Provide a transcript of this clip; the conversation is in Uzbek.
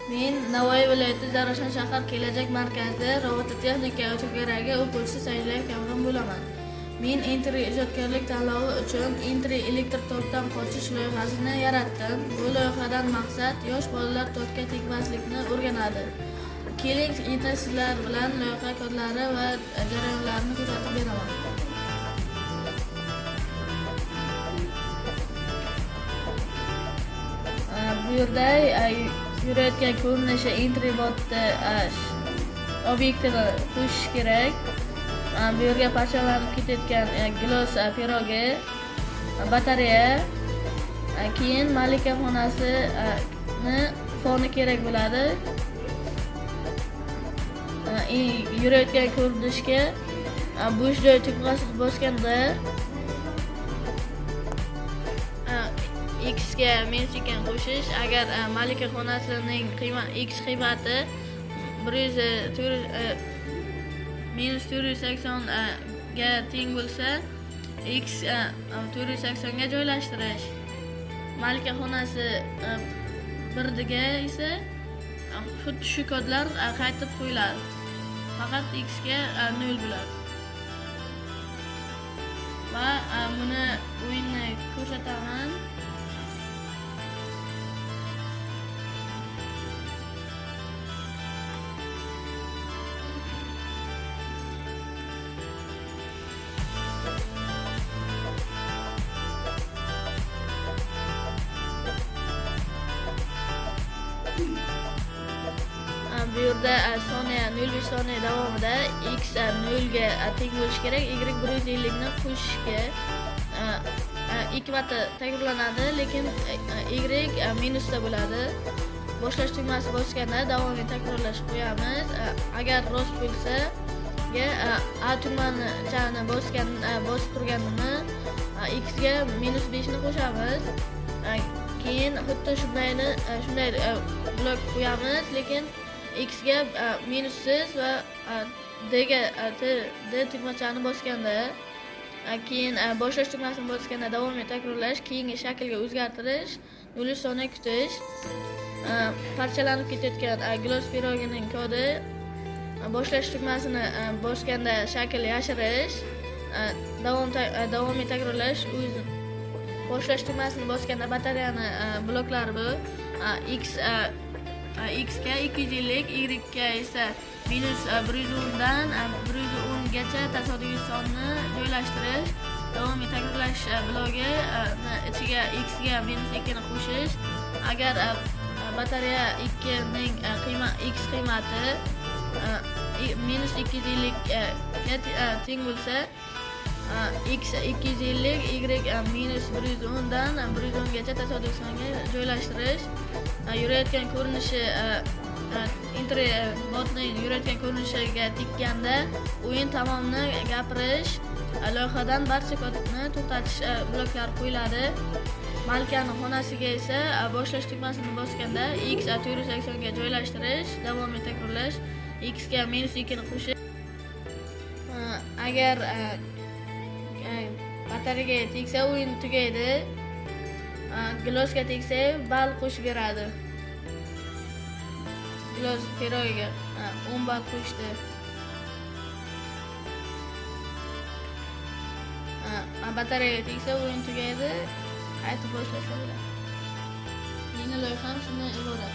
Men Navoiy viloyati Zarafshon shahar kelajak markazi robototexnika cho'garagi o'quvchisi Sayidlayev Kamron bo'laman. Men Intri ijodkorlik tanlovi uchun Intri elektr tokdan qochish loyihasini yaratdim. Bu loyihadan maqsad yosh bolalar tokga tegmaslikni o'rganadi. Keling, endi sizlar bilan loyiha kodlari va jarayonlarini ko'rsatib beraman. Bu yerda yurayotgan ko'rinishi Intri botni obyektini qo'shish kerak. Bu yerga parchalanib ketayotgan gilos pirogi, batareya, keyin malika xonasini foni kerak bo'ladi. Yurayotgan ko'rinishga bo'sh joy tugmasini bosganda X ga minus ekan qo'shish. Agar malika xonasining X qiymati minus 480 ga teng bo'lsa, X 480 ga joylashtirish. Malika xonasi 1 ga esa xuddi shu kodlar qaytib qo'yiladi. Faqat X ga 0 bo'ladi. Va buni o'yinni ko'rsataman. Bu yerda soniya 0,5 soniya davomida X 0 ga teng bo'lishi kerak. Y 150 ni qo'shishga 2 marta takrorlanadi, lekin Y minusda bo'ladi. Boshlash tugmasi bosganda davomli takrorlash qo'yamiz. Agar rost bo'lsa, A tugmani bosib turganini X ga -5 ni qo'shamiz. Keyin xuddi shunday blok qo'yamiz, lekin X ga minussiz va D tugmachani bosganda, keyin boshlash tugmasini bosganda davomli takrorlash, keyingi shaklga o'zgartirish, 0 soniya kutish. Parchalanib ketayotgan gilos pirogining kodi, boshlash tugmasini bosganda shakl yashirish, davomli takrorlash, boshlash tugmasini bosganda batareyani bloklari bu. X ga 250, Y ga esa -110 dan 110 gacha tasodifiy sonni joylashtirish, davomli takrorlash blogi ichiga X ga -2 ni qo'shish. Agar batareya 2 ning X qiymati -250 ga teng bo'lsa, X 250, Y -110 dan 110 gacha tasodifiy songa joylashtirish. Yurayotgan ko'rinishi Intri botning yurayotgan ko'rinishiga tekkanda o'yin tamomini gapirish, loyihadan barcha kodni to'xtatish bloklari qo'yiladi. Malikaning xonasiga esa boshlash tugmasini bosganda X 480 ga joylashtirish, davomli takrorlash, X ga -2 ni qo'shish. Agar batareyaga tegsa o'yin tugaydi. Gilosga tegsa ball qo'shib beradi. Gilos pirogiga 10 ball qo'shdi. Batareyaga tegsa o'yin tugaydi, qaytib boshlasa bo'ladi. Yeni loyiham shundan iborat.